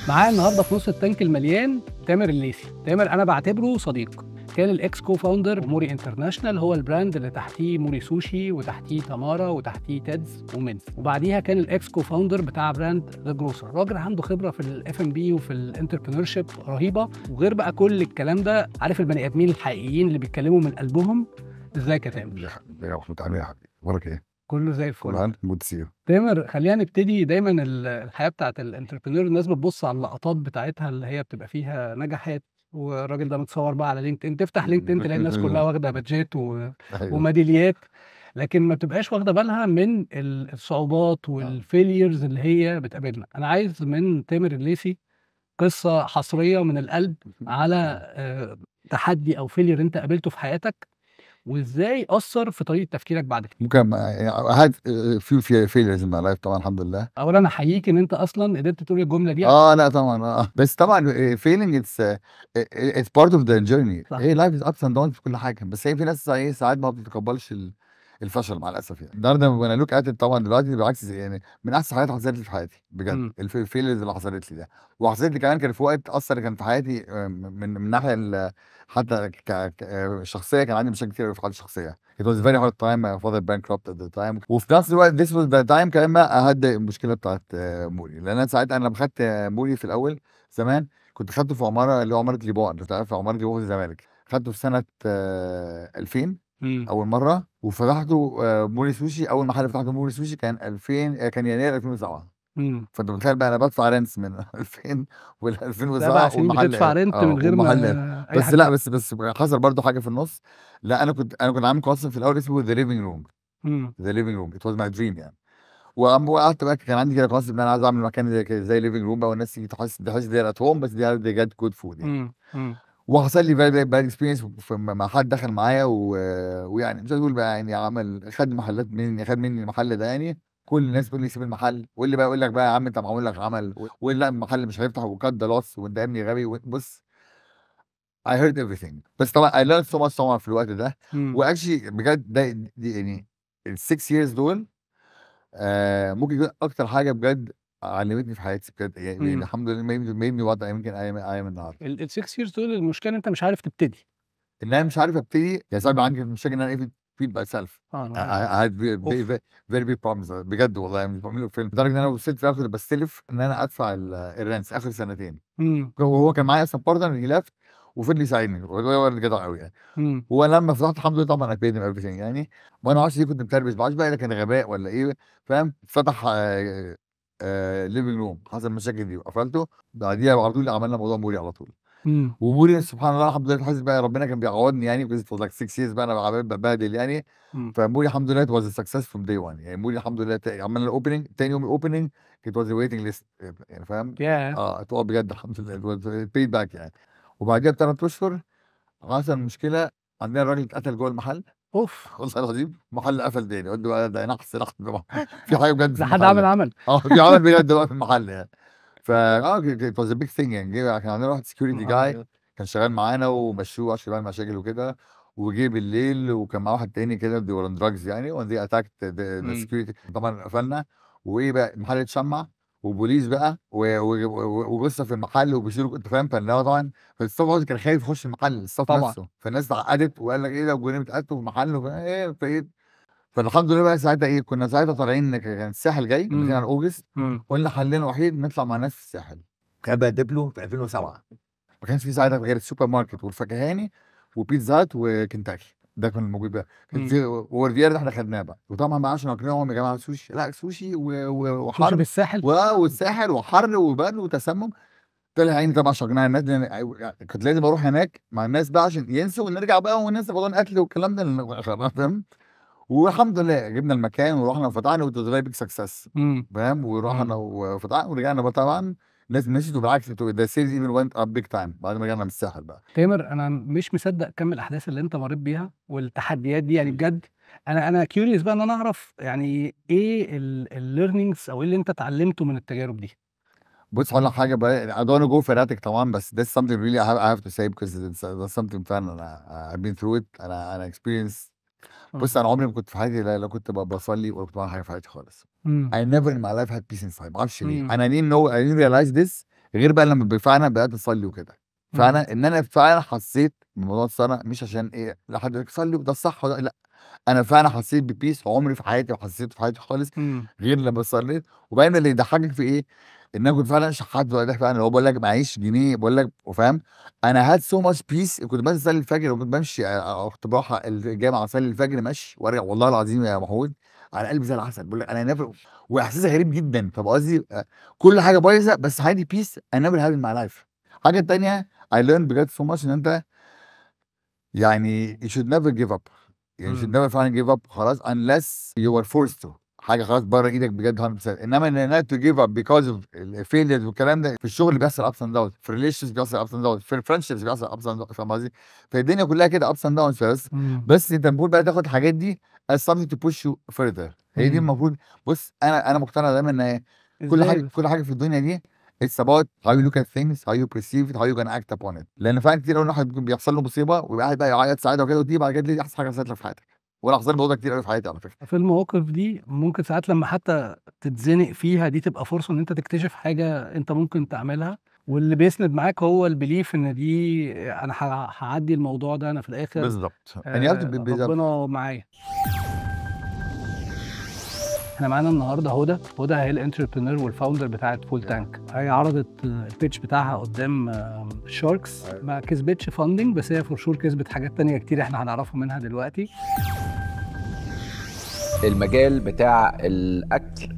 معايا النهارده في نص التانك المليان تامر الليثي. تامر انا بعتبره صديق. كان الاكس كو فاوندر موري انترناشونال، هو البراند اللي تحتيه موري سوشي وتحتيه تامارا وتحتيه تيدز ومنز، وبعديها كان الاكس كو فاوندر بتاع براند ذا جروسر. راجل عنده خبره في الاف ام بي وفي الانتربرينور شيب رهيبه، وغير بقى كل الكلام ده عارف البني ادمين الحقيقيين اللي بيتكلموا من قلبهم. ازيك يا تامر؟ يا محمود عامل ايه يا حبيبي؟ اخبارك ايه؟ كله زي كل الفل. عام مود سيو. تامر خلينا نبتدي. دايما الحياه بتاعت الانتربرينور الناس بتبص على اللقطات بتاعتها اللي هي بتبقى فيها نجاحات، والراجل ده متصور بقى على لينكد ان. تفتح لينكد ان تلاقي الناس كلها واخده بادجات ايوه. وميداليات، لكن ما بتبقاش واخده بالها من الصعوبات والفيليرز اللي هي بتقابلنا. انا عايز من تامر الليثي قصه حصريه من القلب على تحدي او فيلير انت قابلته في حياتك، وازاي اثر في طريقه تفكيرك بعد كده. ممكن هاد في فيلرز ان لايف طبعا الحمد لله. اولا احييك ان انت اصلا قدرت تقول الجمله دي. لا طبعا بس طبعا فيلينج اتس بارت اوف ذا جيرني. صح. هي لايف از ابس اند داونز في كل حاجه، بس هي في ناس ايه ساعات ما بتتقبلش الفشل مع الاسف. يعني النهارده وانا لوك ات طبعا دلوقتي بالعكس، يعني من احسن حاجات حصلت لي في حياتي بجد امم. الفيلرز اللي حصلت لي ده. وحصلت لي كمان كان في وقت اثر كان في حياتي، من ناحيه حتى شخصيه كان عندي مشاكل كتير في حياتي الشخصيه. It was very hard time. My father bankrupt at the time. وفي نفس الوقت this was the time كمان ما أهدى المشكله بتاعت موري، لان انا ساعتها انا لما خدت موري في الاول زمان كنت خدته في عماره اللي هو عماره ليبوع، انت عارف عماره ليبوع في الزمالك. خدته في سنه 2000 امم. اول مره، وفتحته موري سوشي. اول محل فتحته موري سوشي كان 2000، كان يناير 2007. امم. فانت متخيل بقى انا بدفع رنس من 2000 وال 7 2007 سنين والمحل بتدفع رنت من غير والمحل. ما اي بس حاجه لا تحصل. بس حصل برضو حاجه في النص. لا انا كنت عامل كونسيبت في الاول اسمه ذا ليفنج روم. امم. ذا ليفنج روم ات واز ماي دريم يعني. وقعدت بقى كان عندي كده كونسيبت ان انا عايز اعمل مكان زي كده زي ليفنج روم بقى، والناس تيجي تحس دي ات هوم، بس دي جت جود فود يعني. امم. وحصل لي باد اكسبيرينس مع حد دخل معايا ويعني مش هتقول بقى يعني عمل خد محلات مني، خد مني المحل ده يعني. كل الناس تقول لي سيب المحل، واللي بقى يقول لك بقى يا عم انت معمول لك عمل، واللي لا المحل مش هيفتح وكات ده لوس وانت يا ابني غبي. بص I heard everything. بس طبعا I learned so much طبعا في الوقت ده. امم. واكشلي بجد ده دي يعني ال 6 years دول ممكن يكون اكتر حاجه بجد علمتني في حياتي بجد يعني امم. الحمد لله made me what I يمكن I am النهارده. ال 6 years دول المشكله ان انت مش عارف تبتدي. ان انا مش عارف ابتدي يا صاحبي، عندي مشاكل ان انا ايه فيل باي سيلف. انا عارف. I had اوف. very big problems بجد والله، مش بعمل له فيلم لدرجه ان انا وصلت في الاخر بستلف ان انا ادفع الرنس اخر سنتين. امم. وهو كان معايا اصلا بارتنر هي لافت وفضل يساعدني، هو اللي جدع قوي يعني. امم. هو لما فتحت الحمد لله طبعا I paid him everything يعني. وانا ما اعرفش ليه كنت متربس، ما اعرفش بقى ده كان غباء ولا ايه. فاهم؟ فتح ليفنج روم، حصل مشاكل دي وقفلته. بعديها على طول عملنا موضوع موري على طول. امم. وموري سبحان الله الحمد لله، حاسس بقى ربنا كان بيعوضني يعني because it was like 6 years بقى انا عمال ببهدل يعني. امم. فموري الحمد لله it was a success from day one يعني. موري الحمد لله عملنا الاوبننج تاني يوم الاوبننج it was a waiting list يعني فاهم. يا. اتوقع بجد الحمد لله it was paid back يعني. وبعديها بثلاث اشهر حصل مشكله، عندنا راجل اتقتل جوه المحل. اوف. والله العظيم المحل قفل تاني، قلت بقى ده نحس في حاجه بجد في ده حد المحل. عمل. في عمل بجد بقى في المحل يعني. it was a big thing يعني. كان عندنا واحد سكيورتي نهار جاي ابيض. كان شغال معانا ومشوه عشان يعمل مشاكل وكده. وجه بالليل وكان مع واحد تاني كده they were on drugs يعني when they attacked the امم. security. طبعا قفلنا. وايه بقى المحل اتشمع وبوليس بقى وقصه في المحل وبيشيلوا انت فاهم. فاللي هو طبعا فالستاف هاوس كان خايف يخش المحل الستاف طبعا. نفسه. فالناس اتعقدت وقال لك ايه ده وجنيه اتقتلوا في المحل ايه فايه. فالحمد لله بقى ساعتها ايه كنا ساعتها طالعين كان الساحل جاي داخلين امم. على اوجست. امم. قلنا حلنا وحيد نطلع مع ناس في الساحل. كان بقى دبلو في 2007. ما كانش في ساعتها غير السوبر ماركت والفكهاني وبيتزا هات وكنتاكي. ده كان الموجود بقى. كان امم. في ورديار ده احنا خدناه بقى. وطبعا ما عشان نقنعهم يا جماعه سوشي، لا سوشي سوشي في وحر الساحل. والساحل وحر وبرد وتسمم. طلع عيني طبعا شجعنا الناس لان يعني كنت لازم اروح هناك مع الناس بقى عشان ينسوا ونرجع بقى وننسى موضوع الاكل والكلام ده فاهم. والحمد لله جبنا المكان ورحنا وفتحنا وات فيري بيج سكسس. امم. فاهم؟ ورحنا امم. وفتحنا ورجعنا بقى طبعا. الناس مشيت وبالعكس ده سيلز ايفن وانت اب بيج تايم بعد ما رجعنا من الساحل بقى. تامر انا مش مصدق كم الاحداث اللي انت مريت بيها والتحديات دي يعني بجد. انا كيوريوس بقى ان انا اعرف يعني ايه الليرنينجز او ايه اللي انت اتعلمته من التجارب دي. بص هقول لك حاجه بقى I don't go fanatic طبعا، بس ده something really I have to say because that's something فعلا انا I've been through it. انا experience. بص انا عمري ما كنت في حياتي لا كنت بصلي ولا كنت بعمل حاجه في حياتي خالص. امم. I never in my life had peace inside. ما اعرفش ليه. امم. انا didn't know I didn't realize this غير بقى لما فعلا بدات اصلي وكده. مم. فانا ان انا فعلا حسيت بموضوع الصلاه، مش عشان ايه لا حد يقول لك صلي وده الصح وده لا، انا فعلا حسيت ببيس عمري في حياتي وحسيت في حياتي خالص مم. غير لما صليت. وبعدين اللي يضحكك في ايه، ان انا كنت فعلا شحات ده فعلا، اللي هو بقول لك معيش جنيه بقول لك وفاهم، انا هاد سو ماتش بيس. كنت بنزل اصلي الفجر وكنت بمشي كنت بروح الجامعه اصلي الفجر ماشي وارجع والله العظيم يا محمود على قلبي زي العسل. بقول لك انا نافر، واحساس غريب جدا. فبقى قصدي كل حاجه بايظه بس حياتي بيس انا نيفر هاف ان ماي لايف. حاجه تانيه اي ليرن بجد سو ماتش ان انت يعني you should never give up. يعني you should مم. never فعلا give up خلاص unless you are forced to. حاجه خلاص بره ايدك بجد 100%. انما ان to give up because of الفيليرز والكلام ده في الشغل بيحصل ups and downs، في الريليشنز بيحصل ups and downs، في الفريندشيبس بيحصل ups and downs، فاهم قصدي؟ فالدنيا كلها كده ups and downs بس. مم. بس انت المفروض بقى تاخد الحاجات دي as something to push you further. هي دي مم. المفروض. بص انا مقتنع دايما ان كل ازاي حاجه بس؟ كل حاجه في الدنيا دي it's about how you look at things, how you perceive it, how you gonna act upon it. لان فعلا كتير قوي واحد بيحصل له مصيبه ويبقى قاعد بقى يعيط ساعتها وكده، ودي بعد كده دي احسن حاجه حصلت لك في حياتك. وانا حصل الموضوع ده كتير قوي في حياتي على فكره. في المواقف دي ممكن ساعات لما حتى تتزنق فيها دي تبقى فرصة ان انت تكتشف حاجة انت ممكن تعملها، واللي بيسند معاك هو البليف ان دي انا هعدي الموضوع ده، انا في الاخر بالظبط يعني you have to be بالظبط. ربنا معايا. احنا معانا النهارده هدى هي الانتربرينور والفاوندر بتاعت فول تانك. هي عرضت البيتش بتاعها قدام شاركس، ما كسبتش فاندنج بس هي فور شور كسبت حاجات تانية كتير احنا هنعرفها منها دلوقتي. المجال بتاع الاكل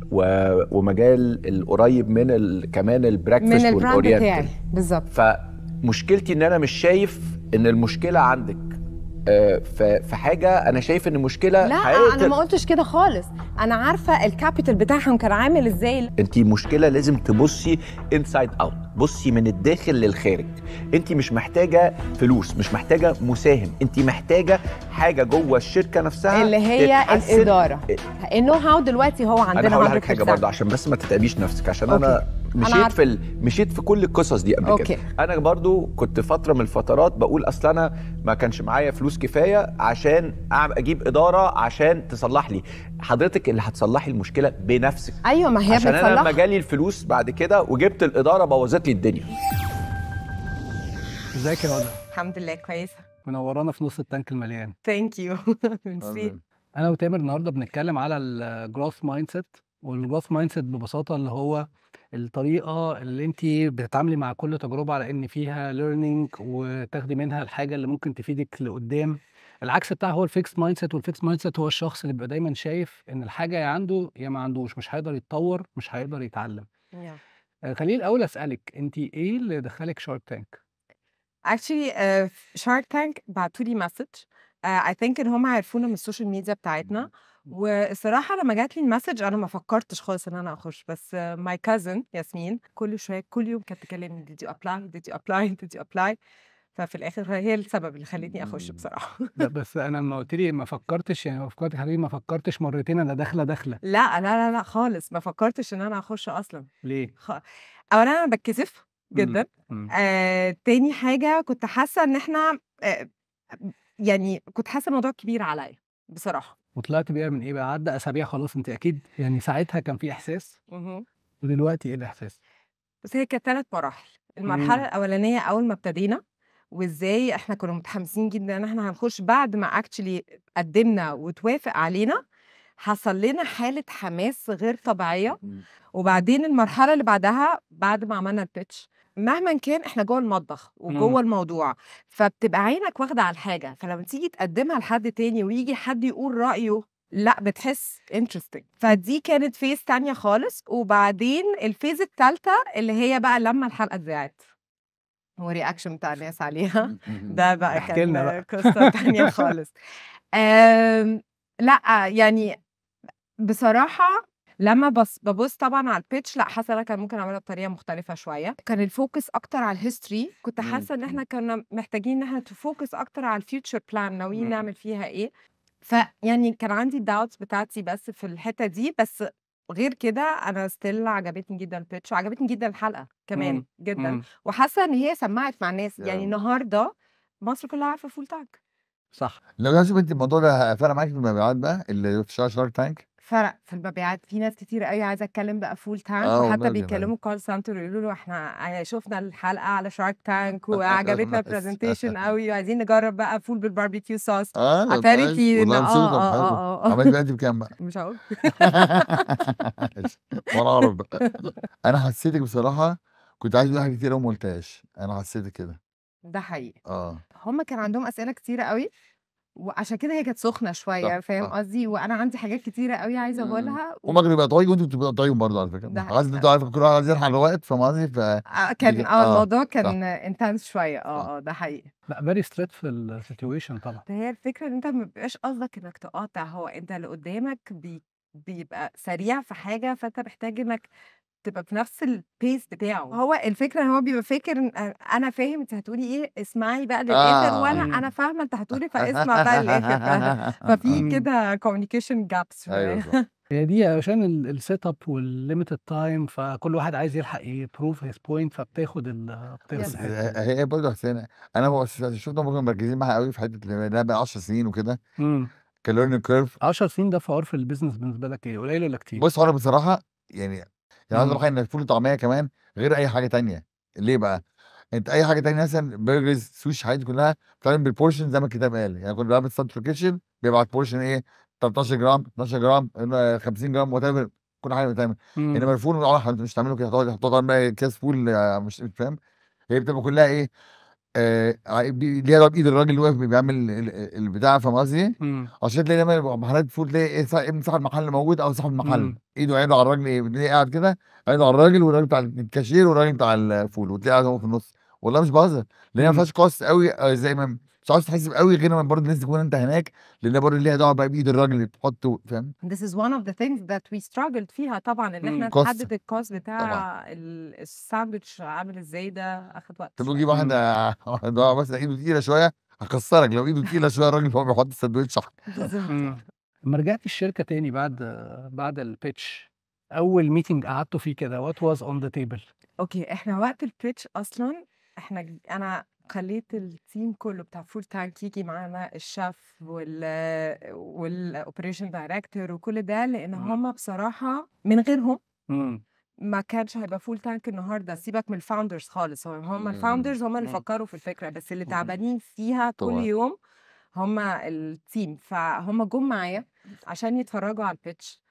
ومجال القريب من كمان البريكفاست من البراند بتاعي والاورينتال. بالظبط. فمشكلتي ان انا مش شايف ان المشكله عندك في حاجه، انا شايف ان المشكله لا انا ما قلتش كده خالص، انا عارفه الكابيتال بتاعهم كان عامل ازاي. انت مشكله لازم تبصي انسايد اوت، بصي من الداخل للخارج. انت مش محتاجه فلوس، مش محتاجه مساهم، انت محتاجه حاجه جوه الشركه نفسها اللي هي الاداره. النو هاو دلوقتي هو عندنا. انا هقول لك حاجه برضه عشان بس ما تتعبيش نفسك، عشان أوكي. انا مشيت في كل القصص دي قبل كده. انا برضو كنت فتره من الفترات بقول اصل انا ما كانش معايا فلوس كفايه عشان اجيب اداره عشان تصلح لي. حضرتك اللي هتصلحي المشكله بنفسك. ايوه ما هي عشان بتصلح. انا لما جالي الفلوس بعد كده وجبت الاداره بوظت لي الدنيا. ازيك يا هدى؟ الحمد لله كويسه. منورانا في نص التانك المليان. ثانك يو. انا وتامر النهارده بنتكلم على الجروث مايند سيت. والجروث مايند سيت ببساطه اللي هو الطريقه اللي انت بتتعاملي مع كل تجربه على ان فيها ليرنينج وتاخدي منها الحاجه اللي ممكن تفيدك لقدام. العكس بتاعها هو الفيكس مايند سيت، والفيكس مايند سيت هو الشخص اللي بيبقى دايما شايف ان الحاجه يا عنده يا ما عندوش، مش هيقدر يتطور، مش هيقدر يتعلم. خليني الاول اسالك انت ايه اللي دخلك شارك تانك؟ actually شارك تانك بعتوا لي مسج. I think ان هم عرفونا من السوشيال ميديا بتاعتنا. والصراحه لما جات لي المسج انا ما فكرتش خالص ان انا اخش، بس ماي كازن ياسمين كل شويه كل يوم كانت تكلمني did you apply did you apply did you apply. ففي الاخر هي السبب اللي خلتني اخش بصراحه. لا بس انا لما قلت لي ما فكرتش، يعني فكرت حبيبي ما فكرتش مرتين، انا داخله لا لا لا لا خالص ما فكرتش ان انا اخش اصلا. ليه؟ اولا انا بتكسف جدا. تاني حاجه كنت حاسه ان احنا يعني كنت حاسه الموضوع كبير عليا بصراحه. وطلعت بيها من ايه بقى؟ عدى اسابيع خلاص، انت اكيد يعني ساعتها كان في احساس. ودلوقتي ايه الاحساس؟ بس هي كانت 3 مراحل. المرحله الاولانيه اول ما ابتدينا وازاي احنا كنا متحمسين جدا ان احنا هنخش، بعد ما اكشلي قدمنا وتوافق علينا حصل لنا حاله حماس غير طبيعيه. وبعدين المرحله اللي بعدها بعد ما عملنا البيتش، مهما كان احنا جوه المطبخ وجوه الموضوع، فبتبقى عينك واخده على الحاجه، فلما تيجي تقدمها لحد تاني ويجي حد يقول رايه لا بتحس interesting. فدي كانت فيز تانية خالص. وبعدين الفيز الثالثه اللي هي بقى لما الحلقه اتذاعت ورياكشن بتاع الناس عليها، ده بقى كان قصه تانية خالص. لا يعني بصراحه لما ببص طبعا على البيتش، لا حاسه انا كان ممكن اعملها بطريقه مختلفه شويه. كان الفوكس اكتر على الهيستوري، كنت حاسه ان احنا كنا محتاجين ان احنا تفوكس اكتر على الفيوتشر بلان، ناويين نعمل فيها ايه. فيعني كان عندي الداوتس بتاعتي بس في الحته دي. بس غير كده انا ستيل عجبتني جدا البيتش وعجبتني جدا الحلقه كمان جدا. وحاسه ان هي سمعت مع الناس. يعني النهارده مصر كلها عارفه فول تانك. صح. لو شوف انت الموضوع ده فرق معاكي في المبيعات بقى اللي في شارك تانك؟ فرق في المبيعات. في ناس كتير قوي عايزه اتكلم بقى فول تانك، والله وحتى بجد. بيكلموا كول سنتر يقولوا له احنا شفنا الحلقه على شارك تانك وعجبتنا نايس. البرزنتيشن قوي وعايزين نجرب بقى فول بالباربيكيو صوص. نايس. apparently والله مبسوط. طب حلو. عملت بقى بكام بقى؟ مش هقول. وانا اعرف بقى. انا حسيتك بصراحه كنت عايز اقول حاجات كتير وما قلتهاش. انا حسيتك كده. ده حقيقي. اه هم كان عندهم اسئله كتيره قوي، وعشان كده هي كانت سخنه شويه، فاهم قصدي؟ وانا عندي حاجات كتيره قوي عايزه اقولها. هما كانوا بيقطعوكي وانتوا بتبقوا بتقطعيهم برضه على فكره. ده حاسس ان انتوا عارفه كل واحد عايز يلحق الوقت، فاهم قصدي؟ كان الموضوع صح. كان انتنس شويه. ده حقيقي. لا فيري ستريتفul situation طبعا. هي الفكره ان انت ما بيبقاش قصدك انك تقاطع، هو انت اللي قدامك بيبقى سريع في حاجه، فانت محتاج انك تبقى في نفس البيس بتاعه. هو الفكره ان هو بيبقى فاكر انا فاهم انت هتقولي ايه، اسمعي بقى للاخر وانا فاهمه انت هتقولي، فاسمع بقى للاخر. ففي كده communication gaps ايوه شويه. صح. هي دي عشان السيت اب والليميتد تايم، فكل واحد عايز يلحق يبروف هيز بوينت، فبتاخد بس الحته دي. هي برضه حسين، انا شفت هم كانوا مركزين معاها قوي في حته انها بقى 10 سنين وكده. كليرنينج كيرف 10 سنين ده في عرف البيزنس بالنسبه لك ايه، قليل ولا كتير؟ بص، هو انا بصراحه يعني عايز اقول ان الفول والطعميه كمان غير اي حاجه تانية. ليه بقى؟ انت اي حاجه تانية مثلا برجرز، سوشي، حاجات كلها بتتعمل بالبورشن زي ما الكتاب قال. يعني كنت بعمل سنتر كيتشن بيبعت بورشن ايه 13 جرام 12 جرام 50 جرام وات ايفر، كل حاجه بتتعمل. انما الفول مش تعمله كده، هتقعد بقى كاس فول مش فاهم. هي بتبقى كلها ايه ليها دعوه بايد الراجل اللي واقف بيعمل البتاع، فاهم قصدي؟ عشان تلاقي دايما محلات فول تلاقي ايه ابن صاحب المحل موجود او صاحب المحل ايده عينه على الراجل، ايه بتلاقيه قاعد كده عينه على الراجل، والراجل بتاع الكاشير والراجل بتاع الفول، وتلاقيه قاعد هو في النص. والله مش بهزر، لان ما فيهاش قص قوي زي ما مش عاوز تحس قوي، غير ما برضه الناس تكون انت هناك، لان برضه ليها دعوه بقى بايد الراجل اللي بتحطه، فاهم؟ This is one of the things that we struggled فيها طبعا، ان احنا كوست نحدد الكوست طبعا. بتاع الساندوتش عامل ازاي، ده اخد وقت طب شويه. نجيب واحد بس ايده تقيله شويه هكسرك. لو ايده تقيله شويه الراجل هو بيحط الساندوتش بالظبط. لما رجعت الشركه تاني بعد البيتش، اول ميتنج قعدتوا فيه كده وات واز اون ذا تيبل؟ اوكي، احنا وقت البيتش اصلا انا خليت التيم كله بتاع فول تانك يجي معانا، الشيف والاوبريشن دايركتور وكل ده، لان هم بصراحه من غيرهم ما كانش هيبقى فول تانك النهارده. سيبك من الفاوندرز خالص، هم الفاوندرز هم اللي فكروا في الفكره، بس اللي تعبانين فيها كل طبعا. يوم هم التيم. فهم جم معايا عشان يتفرجوا على البيتش،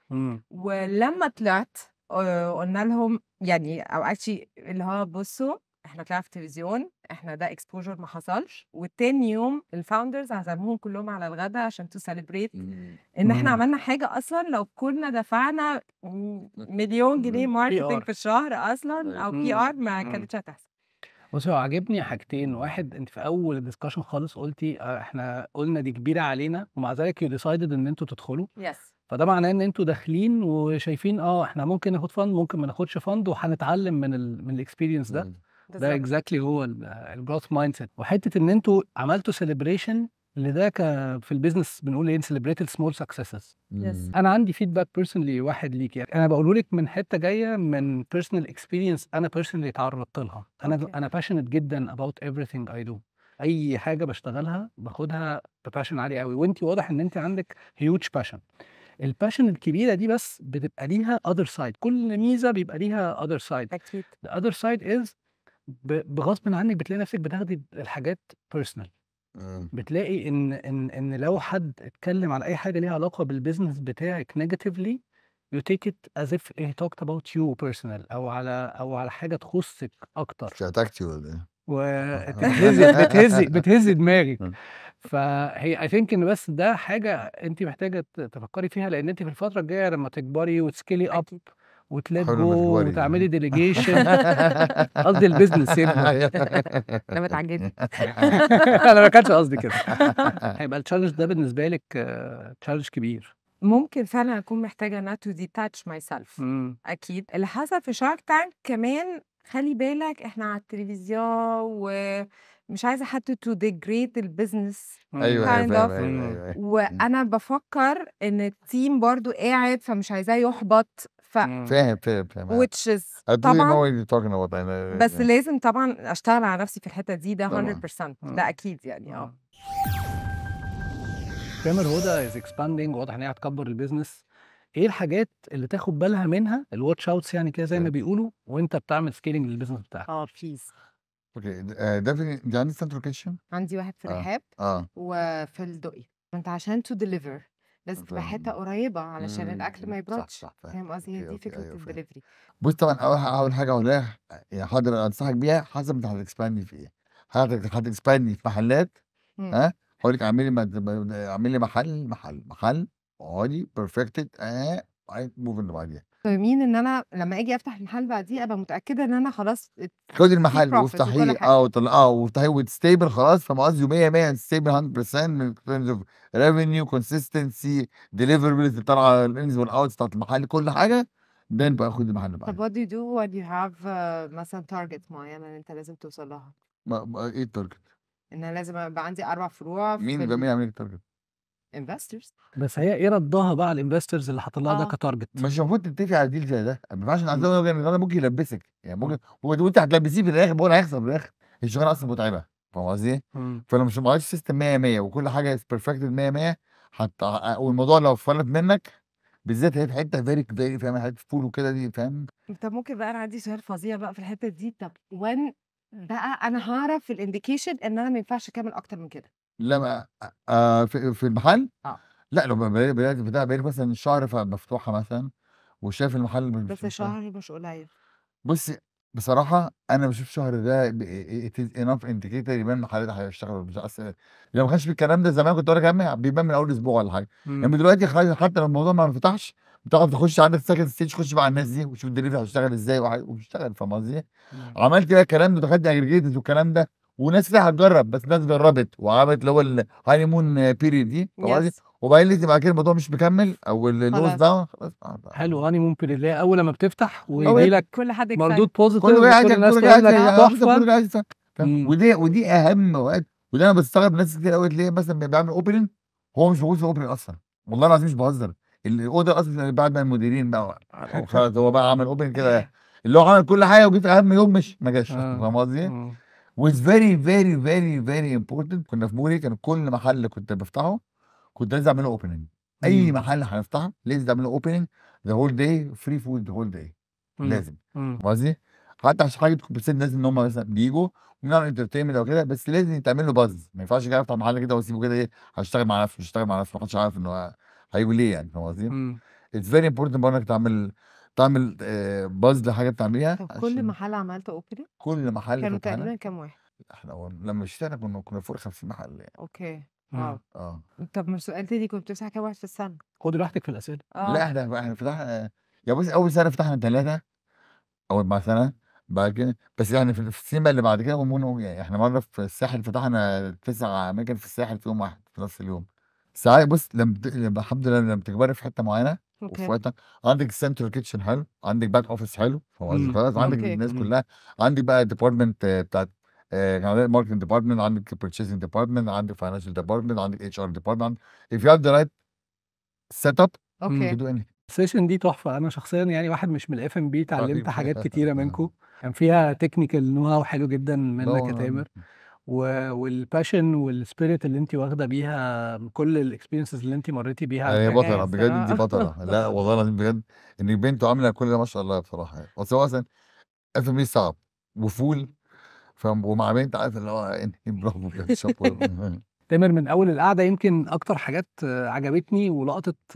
ولما طلعت قلنا لهم يعني، او اكشلي اللي هو بصوا احنا طلعنا في التلفزيون، احنا ده اكسبوجر ما حصلش. والتاني يوم الفاوندرز عزموهم كلهم على الغدا عشان تو سيلبريت ان احنا عملنا حاجه. اصلا لو كنا دفعنا مليون جنيه ماركتنج في الشهر اصلا او بي ار ما كانتش هتحصل. بصي، هو عاجبني حاجتين. واحد، انت في اول الدسكشن خالص قلتي احنا قلنا دي كبيره علينا، ومع ذلك يو ديسايدد ان انتوا تدخلوا. يس. فده معناه ان انتوا داخلين وشايفين احنا ممكن ناخد فند، ممكن ما ناخدش فند، وهنتعلم من الاكسبيرينس ده. ده اكزاكتلي هو الجروث مايند سيت. وحته ان انتوا عملتوا سيلبريشن لده في البيزنس بنقول ايه، سيلبريت السمول سكسسز. انا عندي فيدباك بيرسونلي واحد ليك، يعني انا بقوله لك من حته جايه من بيرسونال اكسبيرينس انا بيرسونلي اتعرضت لها. انا باشنت جدا about everything I do. اي حاجه بشتغلها باخدها بباشن عالي قوي، وانت واضح ان انت عندك هيوج باشن. الباشن الكبيره دي بس بتبقى ليها other side، كل ميزه بيبقى ليها other side. اكيد. the other side is بغصب عنك بتلاقي نفسك بتاخدي الحاجات بيرسونال. بتلاقي ان لو حد اتكلم على اي حاجه ليها علاقه بالبيزنس بتاعك نيجاتيفلي، you take it as if he talked about you personal، او على حاجه تخصك اكتر. شاتكتي ولا بتهزي دماغك. فهي اي ثينك ان بس ده حاجه انت محتاجه تفكري فيها، لان انت في الفتره الجايه لما تكبري وتسكيلي اب وتلات جو وتعملي ديليجيشن قصدي البيزنس يعني. انا بتعجبني. انا ما كانش قصدي كده. هيبقى التشالنج ده بالنسبه لك تشالنج كبير. ممكن فعلا اكون محتاجه not to detach myself. اكيد اللي حصل في شارك تانك كمان، خلي بالك احنا على التلفزيون ومش عايزه حد to degrade البيزنس. ايوه. وانا بفكر ان التيم برضو قاعد، فمش عايزاه يحبط. فاهم which is طبعا بس لازم طبعا اشتغل على نفسي في الحته دي، ده 100%. ده اكيد يعني. تامر هدى is expanding، واضح ان هي هتكبر البيزنس. ايه الحاجات اللي تاخد بالها منها الواتش اوتس يعني كده زي ما اوكي بيقولوا وانت بتعمل سكيلينج للبيزنس بتاعك؟ بليز. اوكي ده انت عندك سنترال كيتشن؟ عندي واحد في اه رحاب اه وفي الدقي. انت عشان تو ديليفر لازم تبقى حته فاهم. قريبه علشان الاكل ما صح يبردش. صح فاهم. فاهم قصدي؟ هي اوكي دي اوكي فكره ايوه فاهم. الدليفري. بص طبعا اول حاجه اقولها يعني حاضر انصحك بيها حسب انت هتكسباندي في ايه. هتكسباندي في محلات. ها هقول لك اعملي محل اقعدي بيرفكتد موف اللي بعديها. فاهمين ان انا لما اجي افتح المحل بعديه ابقى متاكده ان انا خلاص خدي في المحل بروفيت وكل وافتحيه حاجه. وافتحيه وستيبل خلاص. فاهم قصدي؟ 100 ستيبل 100% من terms of revenue consistency deliverables طالعه الانز والاوتس بتاعت المحل كل حاجه. ده بقى خد المحل طب بعدين. what do you do when you have مثلا target معينه انت لازم توصل لها؟ ايه التارجت؟ ان انا لازم ابقى عندي 4 فروع مين في بيعمل يعمل التارجت؟ investors. بس هي ايه ردها بقى على الانفسترز اللي حاطط لها ده اه كتارجت؟ مش المفروض تتفق على ديل زي ده. ما ينفعش مم. نعزله ده ممكن يلبسك يعني ممكن وانت هتلبسيه في الاخر بقول هيخسر في الاخر. الشغلانه اصلا متعبه. فاهم قصدي؟ مم. فلو مش معاك سيستم 100 وكل حاجه بيرفكت 100 حتى والموضوع لو فلت منك بالذات هي في حته فيري فاهم حته فول وكده دي فاهم. طب ممكن بقى انا عندي سؤال فظيع بقى في الحته دي. طب when بقى انا هعرف الانديكيشن ان انا ما ينفعش اكمل اكتر من كده؟ لما في المحل اه لا لو بدأ بقالي مثلا شهر مفتوحه مثلا وشايف المحل بس شهر مش قليل. بصي بصراحة أنا بشوف شهر ده it is enough indicator يبان محلات هيشتغل مش أصل. لو ما كانش في الكلام ده زمان كنت أقول لك يا عم بيبان من أول أسبوع ولا حاجة. مم. يعني دلوقتي خلاص حتى لو الموضوع ما فتحش بتعرف تخش عندك سكند ستيج تخش مع الناس دي وتشوف الدليفري هتشتغل ازاي وتشتغل. فاهم قصدي؟ مم. عملت بقى الكلام ده دخلت اجريجيتد والكلام ده وناس كتير هتجرب بس ناس جربت وعملت اللي هو الهاني مون بيريد دي. فاهم قصدي؟ يس وبعدين لقيت بعد كده الموضوع مش مكمل او اللوز خلاص داون خلاص حلو هاني ممكن اللي هي اول لما بتفتح أول ويجي لك كل حد مردود excited. بوزيتيف كله وكل قاعد الناس كله تقول قاعد لك كله تحفه. قاعد فاهم؟ مم. ودي اهم وقت. وده انا بستغرب ناس كتير قوي تلاقيه مثلا بيعمل اوبننج هو مش موجود في الاوبننج اصلا. والله العظيم مش بهزر. الاوضه اصلا بعد ما المديرين بقى خلاص هو بقى عمل اوبننج كده اللي هو عمل كل حاجه وجيت في اهم يوم مش ما جاش. فاهم قصدي؟ مم. was very very very very important. كنا في موري كان كل محل كنت بفتحه كنت لازم اعمل له اوبننج. اي مم. محل هنفتحه لازم اعمل له اوبننج ذا هول داي فري فود ذا هول داي مم. لازم. مم. فاهم قصدي؟ حتى عشان حاجه تكون لازم ان هم مثلا بيجوا ونعمل انترتينمنت او كده بس لازم يتعمل له باز. ما ينفعش كده افتح محل كده واسيبه كده ايه هشتغل مع نفسه هشتغل مع نفسه ما حدش عارف انه هيقول ليه يعني. فاهم قصدي؟ مم. اتس فيري امبورتنت بقى انك تعمل باز لحاجه بتعمليها. طب كل عشان محل عملته اوبننج كل محل كانوا فتحنا تقريبا كام واحد؟ احنا لما اشتغلنا كنا فوق 50 محل يعني. اوكي مم. واو. طب مش سؤال تاني كنت بتفتح كام واحد في السنه؟ خدي راحتك في الاسئله. لا احنا فتحنا يا بص اول سنه فتحنا 3 اول مع سنه بعد كده بس يعني في السنين بقى اللي بعد كده يعني احنا مره في الساحل فتحنا 9 اماكن في الساحل في يوم واحد في نفس اليوم. ساعات بص لما الحمد لله لما تكبري في حته معينه وفي اوكي وقتها عندك سنترال كيتشن حلو عندك باك اوفيس حلو. فاهم قصدي؟ مم. خلاص عندك اوكي الناس مم. كلها. عندك بقى ديبارتمنت بتاعت ماركتنج ديبارتمنت عندك بيرتشيزنج ديبارتمنت عندك فاينانشال ديبارتمنت عندك اتش ار ديبارتمنت. if you have the right setup you اوكي can do anything. السيشن دي تحفه. انا شخصيا يعني واحد مش من الاف ام بي اتعلمت حاجات كتيره منكم. كان فيها تكنيكال نو هاو حلو جدا منك يا تامر والباشن والسبيريت اللي انت واخده بيها كل الاكسبيرينسز اللي انت مريتي بيها هي كانت بطلة بجد انت الصراحه بطلة. لا والله العظيم بجد انك بنت عاملة كل ده ما شاء الله بصراحة يعني. بس هو اصلا اف ام بي صعب وفول ومع بنت عارف اللي هو يعني برافو بجد شابوه. تامر من اول القعده يمكن اكتر حاجات عجبتني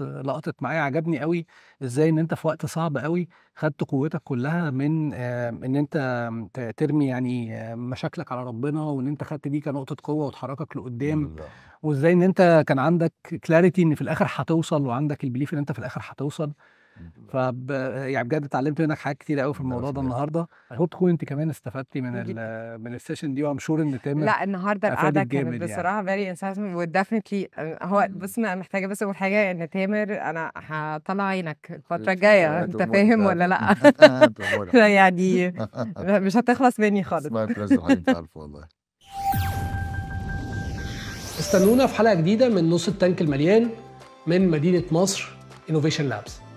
لقطت معايا عجبني قوي ازاي ان انت في وقت صعب قوي خدت قوتك كلها من ان انت ترمي يعني مشاكلك على ربنا وان انت خدت دي كنقطه قوه وتحركك لقدام. وازاي ان انت كان عندك كلاريتي ان في الاخر هتوصل وعندك البليف ان انت في الاخر هتوصل. يعني بجد اتعلمت منك حاجات كتير قوي في الموضوع ده النهارده. هوب تكون انت كمان استفدتي من السيشن دي وام شور ان تامر لا النهارده القعده افادك كانت جامد يعني. بصراحه فيري انسايتمنت وديفنتلي. هو بص انا محتاجه بس اقول حاجه ان تامر انا هطلع عينك الفتره الجايه انت فاهم ولا لا؟ يعني مش هتخلص مني خالص. اسمها بلازر حبيبتي عارفه والله. استنونا في حلقه جديده من نص التانك المليان من مدينه مصر انوفيشن لابس.